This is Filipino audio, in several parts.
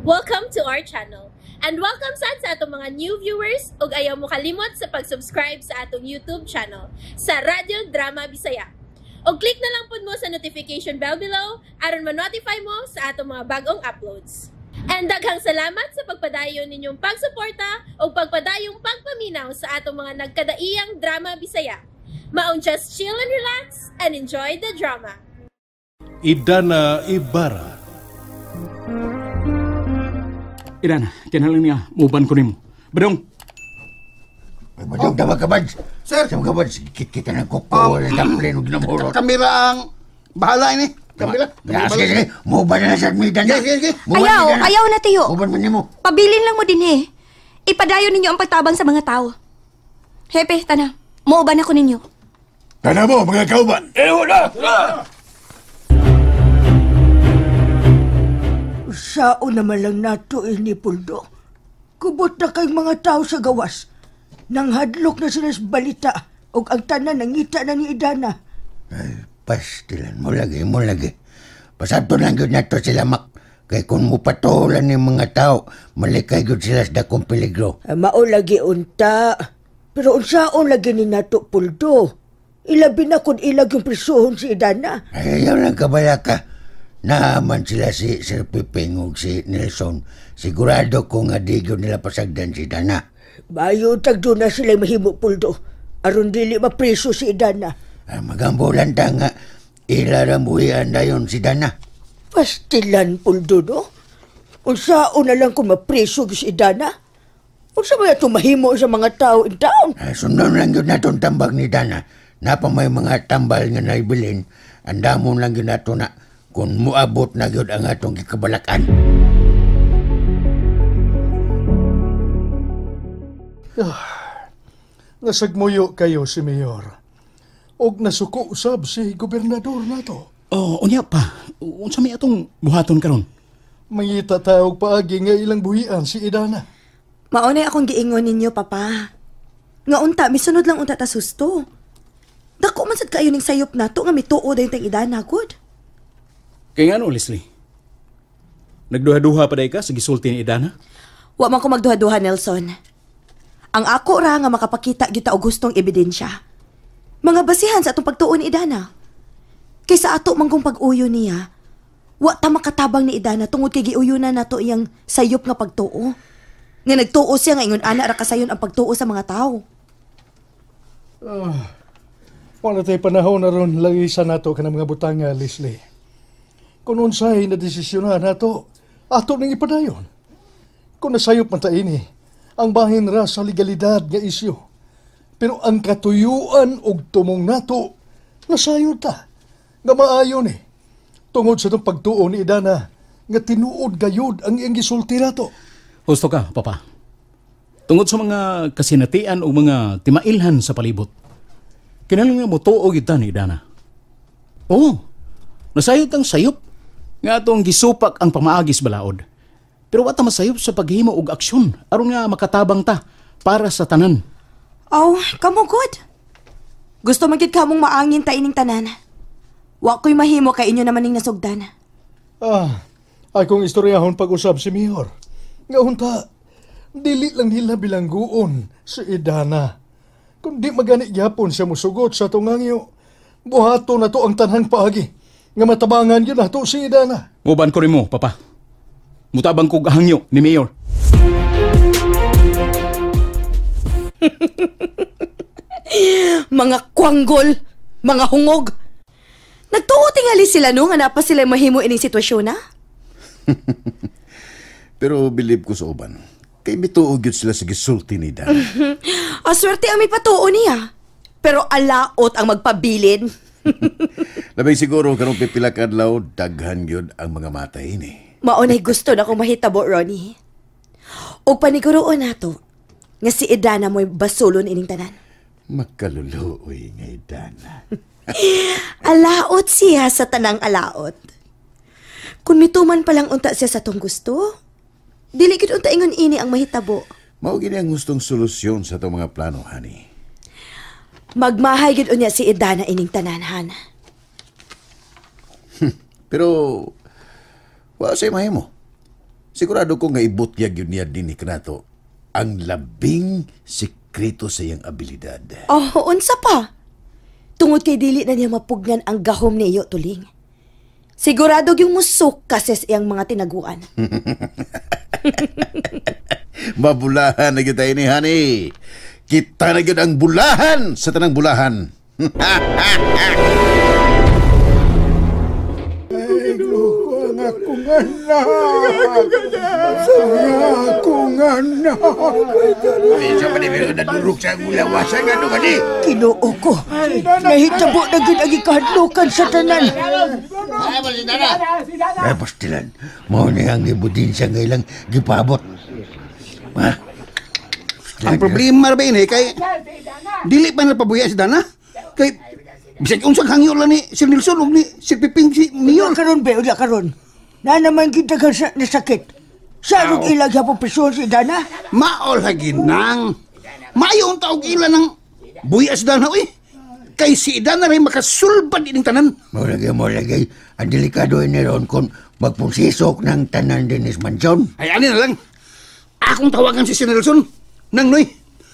Welcome to our channel. And welcome sa atong mga new viewers ug ayaw mo kalimot sa pag-subscribe sa atong YouTube channel sa Radyo Drama Bisaya. O click na lang pud mo sa notification bell below aron ma-notify mo sa atong mga bagong uploads. And daghang salamat sa pagpadayon ninyong pagsuporta o pagpadayong pagpaminaw sa atong mga nagkadaiyang Drama Bisaya. Maong just chill and relax and enjoy the drama. Idana Ibarra. Idana, kinalang niya, muban ko nimo. Badong! Badong, dawa ka, Bads. Sir! Dawa ka, Bads. Kita ng kuko, daplin, huwag namurot. Kamera ang bahala ini. Kamera. Sige, muban na sa admidan na. Ayaw na tayo. Muban mo nimo. Pabilin lang mo din Ipadayon ninyo ang pagtabang sa mga tao. Hepe, tana, muuban ako ninyo. Tana mo, mga kauban. Wala! Sao naman lang nato ni Puldo. Kubot na kayong mga tao sa gawas. Nang hadlok na sila sa balita o ang tanan nangita na ni Idana. Ay, pastilan mo lagi. Pasato lang yun nato sila mak. Kaya kung mupatulan ng mga tao, malikay yun sila sa dakong peligro. Mao lagi unta. Pero unsaon lagi ni nato Puldo. Ilabi na kung ilag yung prisuhon si Idana. Ay, ayaw lang kabala ka. Naaman sila si Sir Piping ug si Nelson. Sigurado kung adigyo nila pasagdan si Idana. Bayo tagdo na sila mahimo Puldo. Aron dili mapreso si Idana. Magambulan ta nga ilarambuhian na yun si Idana. Pastilan Puldo no? Unsaon na lang kung mapreso si Idana? Unsa ba ito mahimo sa mga tao in town? Sundon lang yun natong tambag ni Idana. Napa may mga tambal nga naibilin. Andamon lang yun nato na kung muabot na yun ang atong kikabalakan. Nasagmuyo kayo si Mayor. Og nasuko usab si gobernador nato. Oh, unya pa. Unsa may atong buhaton karon? May tatawag paagi nga ilang buhian si Idana. Maunay akong giingon ninyo, Papa. Nga unta, misunod lang unta ta susto. Dako man sad kayo ning sayop nato nga mituod dayon tang Idana, good? Kaya nga no, Leslie? Nagduha-duha pa day ka sa gisulti ni Idana? Wa man ko magduha-duha, Nelson. Ang ako ra nga makapakita gyud ta og gustong ebidensya. Mga basihan sa atong pagtuon ni Idana. Kaysa ato manggong pag-uyo niya, wa ta makatabang ni Idana tungod kay giuyunan nato iyang sayop nga pagtuo. Nga nagtuo siya nga ingon ana ra kasayon ang pagtuo sa mga tao. Wala tayo panahon na ron langisa nato ka ng mga butanga, Leslie. Kung unsay na desisyonan nato, ato nang ipadayon. Kung nasayop man ta ini, ang bahin ra sa legalidad nga isyu. Pero ang katuyuan og tumong nato, nasayod ta. Nga maayo ni. Tungod sa itong pagtuo ni Idana, nga tinuod gayud ang iyang gisulti nato. Gusto ka, Papa. Tungod sa mga kasinatian o mga timailhan sa palibot, kinalang nga mo tuo kita ni Idana. Oo, nasayod ang sayop nga atong gisupak ang pamaagis balaod. Pero wata masayop sa paghimo og aksyon aron nga makatabang ta para sa tanan. Oh, kamo good. Gusto magyud kamong maangin ta ining tanan. Wa ko'y mahimo kay inyo naman ning nasugdan. Akong istoryahon pag-usab si Mayor. Nga unta, dili lang nila bilangguon si Idana. Kung di magani gyapon siya musugot sa tungangyo, buhato na to ang tanhang paagi. Nga matabangan yun na to si Idana. Muban ko rin mo, Papa. Mutabang ko gahangyo ni Mayor. Mga kwanggol, mga hungog. Nagtuo tingali sila no nga napa sila mahimo ining sitwasyon na? Pero believe ko sa uban. Kay mituog yun sila sa gisulti ni Idana. Aswerte ang may patuo niya. Pero alaot ang magpabilin. Labay siguro karong pipila ka adlaw daghan gyud ang mga matay ni. Maunay gusto na kong mahitabo, Ronnie. O paniguroon nato nga si Idana mo'y basulon ining tanan. Makaluluoy nga Idana. Alaot siya sa tanang alaot. Kung mituman palang unta siya sa tong gusto, dili gid unta ingon ini ang mahitabo. Mao gini ang gustong solusyon sa itong mga plano, honey. Magmahay gid unya si Idana ining tanan. Pero, wala sa'yo mahimo. Sigurado ko nga ibutyag yun niya din ni kanato ang labing sikreto sa iyang abilidad. Oh, unsa pa? Tungod kay dili na niya mapugnan ang gahom ni iyo, Tuling. Sigurado yung musok kasi sa iyang mga tinaguan. Mabulahan na kita ini, honey. Kita na yun ang bulahan sa tanang bulahan. Ang akong anak. Ang akong anak. Sa panibiro na durog sa mulawasan nga ito, kani. Kinuo ko. Nahitabo na gid ang ikahadlukan sa tanan. Ay, pastilan. Mao na ang ibudin siya ngailang gipabot. Ha? Ang problema ba ini kay dili pa na pabuya si Dana. Kay bisag unsang hangyo lang ni Sir Nelson ug ni Sir Piping si Mayor. Karon be, unya karon. Na naman kita ka sa nasakit. Sarog ilag hapon presyon si Dana. Maol haginang. Mayon taog ila ng buya si Dana uy. Kay si Dana ray makasulbad ining tanan. Mo lagi. Ang delikado ini ron kung magpusisok ng tanan din is mansyon. Ay ani na lang. Akong tawagan si Sir Nelson. Nang noy.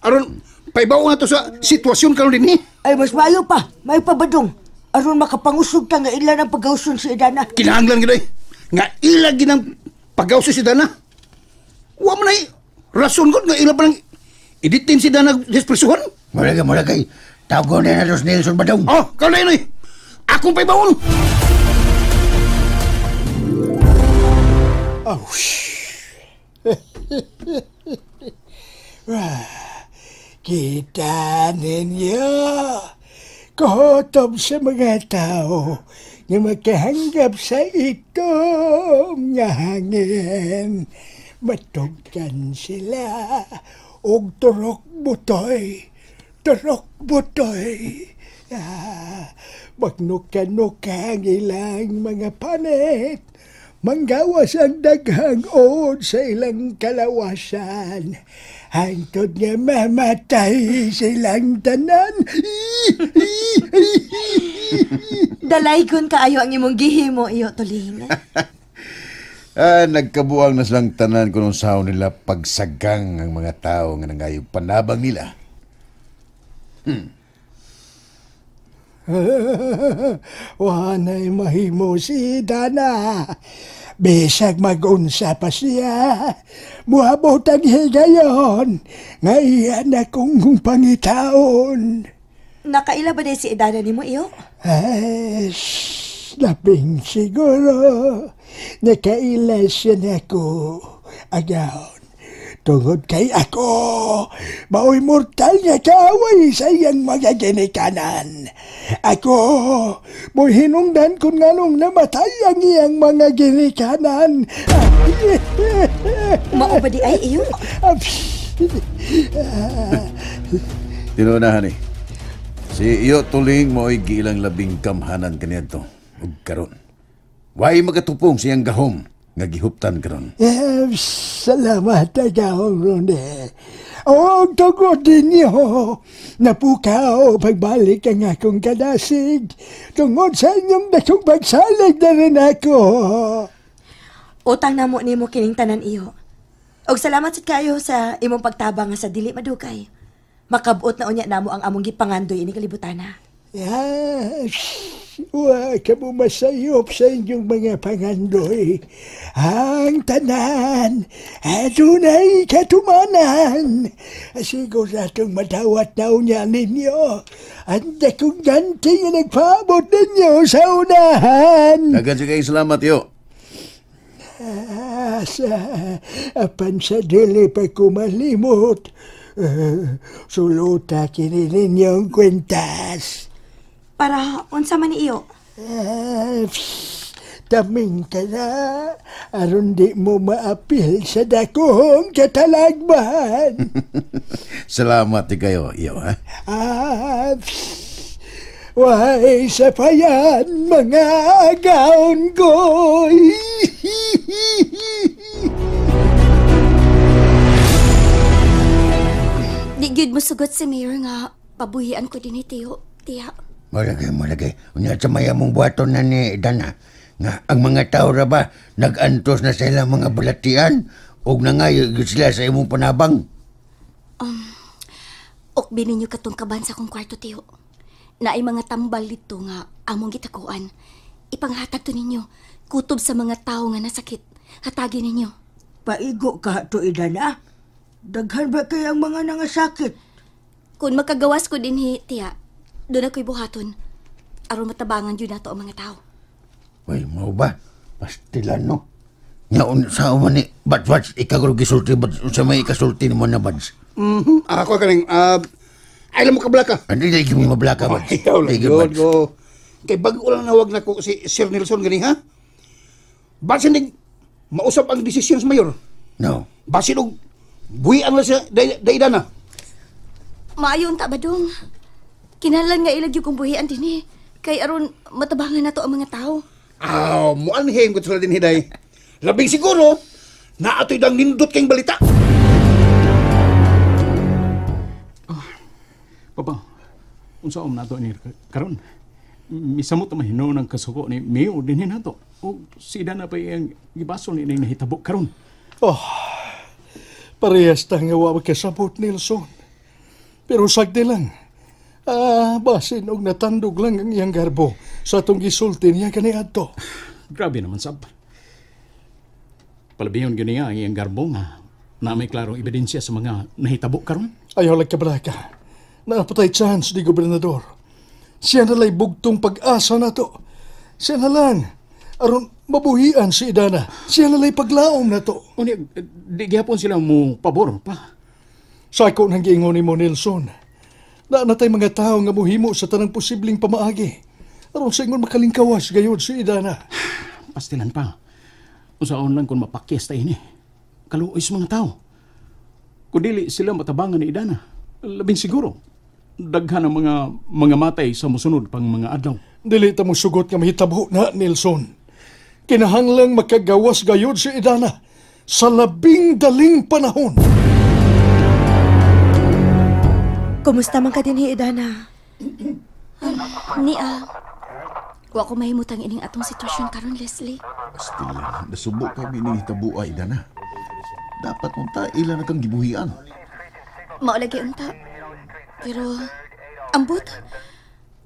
Aron paibaw nga to sa sitwasyon karon dinhi. Ay mas mayo pa. May pabadong. Aron makapangusog ta nga ilan ang pagawson si Dana. Kinahanglan gid nga ila ginang pagawso si Dana. Wa man ay rason gud nga ila pa nang iditin si Dana despresuhan. Mo lagi. Tawagon na natos Nelson Badong. Oh, kau na yun. Akong paibawon. Oh, kita ninyo. Kotob sa mga tao na makahanggap sa itom nga hangin. Matugkan sila og turok butoy. Magnuka-nuka ang ilang mga panit. Manggawas ang daghang od sa ilang kalawasan. Hangtod nga mamatay silang tanan. Dalaygon kaayo ang imong gihimo, iyo, Tuling. Nagkabuang na silang tanan kung saan nila pagsagang ang mga tao nga nangayong panabang nila. Wanay mahimo si Dana. Bisag mag-unsa pa siya. Muhabot ang higayon. Ngayon akong pangitaon. Nakaila ba si Dana nimo, iyo? Labing siguro. Nakaila siya na ako. Agaon. Tungod kay ako, mao'y mortal nga kaaway sa iyang mga ginikanan. Ako, mo'y hinungdan kung nganong namatay ang iyang mga ginikanan. Mao ba di ay iyo? Tinunahan si iyo Tuling mo'y giilang labing kamhanan kanito. Ug karon, way magatupong siyang gahom. Nga gihuptan karon. Salamat agawang ronde. O tugod ninyo, napukaw pagbalik ang akong kadasig. Tungod sa inyong dakong pagsalig na rin ako. Utang na mo nimo kining tanan, iyo. Og salamat sad kayo sa imong pagtabang nga sa dili madukay. Makabot na unya namo ang among gipangandoy ini kalibutana. Wa ka mo masayop sa inyong mga pangandoy. Ang tanan, adunay katumanan. Siguradong madawat na unya ninyo. Ang dakong ganti nga nagpaabot ninyo sa unahan. Dagan siya kayo salamat, yo. Apan sa dili pa kumalimot. Suluta kini ninyong kwentas. Para unsa man ni iyo? Taming ka na, aron di mo maapil sa dakong katalagman. Salamat kayo, iyo, ha? Why sa payan, mga agaon ko. Di gyud mo sugot si Mayor nga pabuhian ko din ni Tiyo, tiya. Malagay. Unya sa maya mong buhaton na ni Dana. Nga ang mga tao ra ba nagantos na sa ilang mga balatian ug nangayo gyud sila sa imong panabang. Ukbi ninyo katong kaban sa akong kwarto, tiyo. Naay mga tambal dito nga among gitakuan. Ipanghatag to ninyo. Kutob sa mga tao nga nasakit. Hatagin ninyo. Paigo ka to Idana. Daghan ba kayang mga nangasakit? Kung makagawas ko din tiya, doon ako'y buhaton. Aron matabangan yun nato ang mga tao. Uy, mau ba? Pastilan, no? Nga sa uman ni Bats, ikagro gisulti Bats, sa may ikasulti mo na Bats. Ako kaning, alam mo kablaka. Hindi na ikimi mablaka, Bats. Ikaw lang, good go. Kay bago lang nawag na ko si Sir Nelson gani, ha? Basin din, mausap ang desisyon sa mayor. No. Basin og, buhian lang siya, daidana. Maayon ta ba dong? Kinalan nga ilagyo kong buhian din Kay aron matabangan na to ang mga tao. Muanhim ko sila din hiday. Labing siguro, na ato'y dang nindot kayong balita. Papa, unsa nato ni karon? Misamot na mahino ng kasuko ni Mio din nato. O si Dana pa yung gibasol ni nahitabo karon. Parehas ta nga wa makasabot, Nelson. Pero sagdi lang. Basin og natandog lang ang iyang garbo sa atong gisulti niya kaniadto. Grabe naman, Sab. Palabiyon yun niya ang iyang garbo nga na may klarong ebidensya sa mga nahitabo karon. Ayaw lang kabalaka. Napatay chance ni Gobernador. Siya nalay bugtong pag-asa na to. Siya na lang. Aron mabuhian si Idana. Siya nalay paglaom na to. O di gihapon sila mo pabor pa. Sako nang giingon ni mo, Nelson. Naanatay mga tao nga muhimo sa tanang posibleng pamaagi. Aron sa ingon makalingkawas gayod si Idana. Pastilan pa. Usaon lang kung mapakyas tayo ni. Kaluoy sa mga tao. Kung dili sila matabangan ni Idana, labing siguro, daghan ang mga matay sa musunod pang mga adlaw. Dili ta mo sugot nga mahitabo na, Nelson. Kinahanglang makagawas gayod si Idana sa labing daling panahon. Kumusta man ka din, Idana? Wa ko mahimutang ining atong sitwasyon karon, Leslie. Pastila, nasubo kay bining hitabo ay Idana. Dapat mong taila na kang gibuhian. Maulagi unta. Pero, ambot.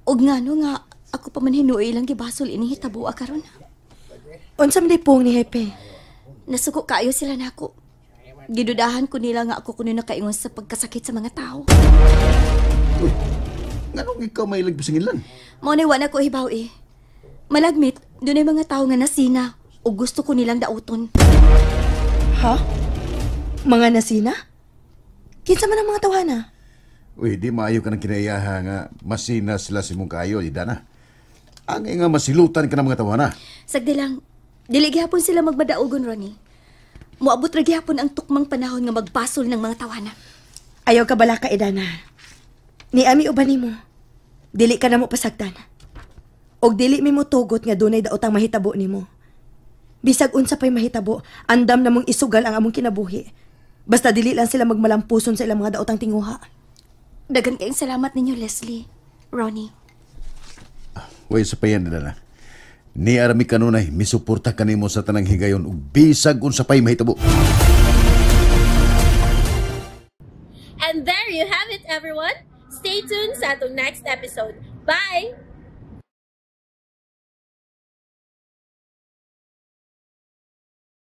Og ngano nga, ako pa man hinuoy lang gibasol ining hitabo karon. Unsam di pong ni Hepe? Nasuko kaayo sila nako. Gidudahan ko nila nga ako kuno nakaingon sa pagkasakit sa mga tao. Uy, nganong ikaw may lagpasingilan? Mao na wala ko hibaw Malagmit, doon ay mga tao nga nasina o gusto ko nilang dauton. Ha? Mga nasina? Kinsa man ang mga tawhana? Uy, di maayo ka ng kinayaha nga masina sila si mong kayo, Idana. Ang nga masilutan ka ng mga tawana. Sagdi lang, dili gihapon sila magmadaogon, Ronnie. Muabot ra gihapon ang tukmang panahon nga magpasol ng mga tawana. Ayaw ka bala ka, Idana. Ni ami uban nimo. Dili ka na mo pasagdan. Og dili mi mo tugot nga dunay daotang mahitabo nimo. Bisag unsa pay mahitabo, andam namong isugal ang among kinabuhi. Basta dili lang sila magmalampuson sa ilang mga daotang tinguha. Dagan kayong salamat ninyo, Leslie. Ronnie. Uy, sa payan na. Ni arami kanunay, misuporta kanimo sa tanang higayon ug bisag unsa pay mahitabo. And there you have it, everyone. Stay tuned sa atong next episode. Bye!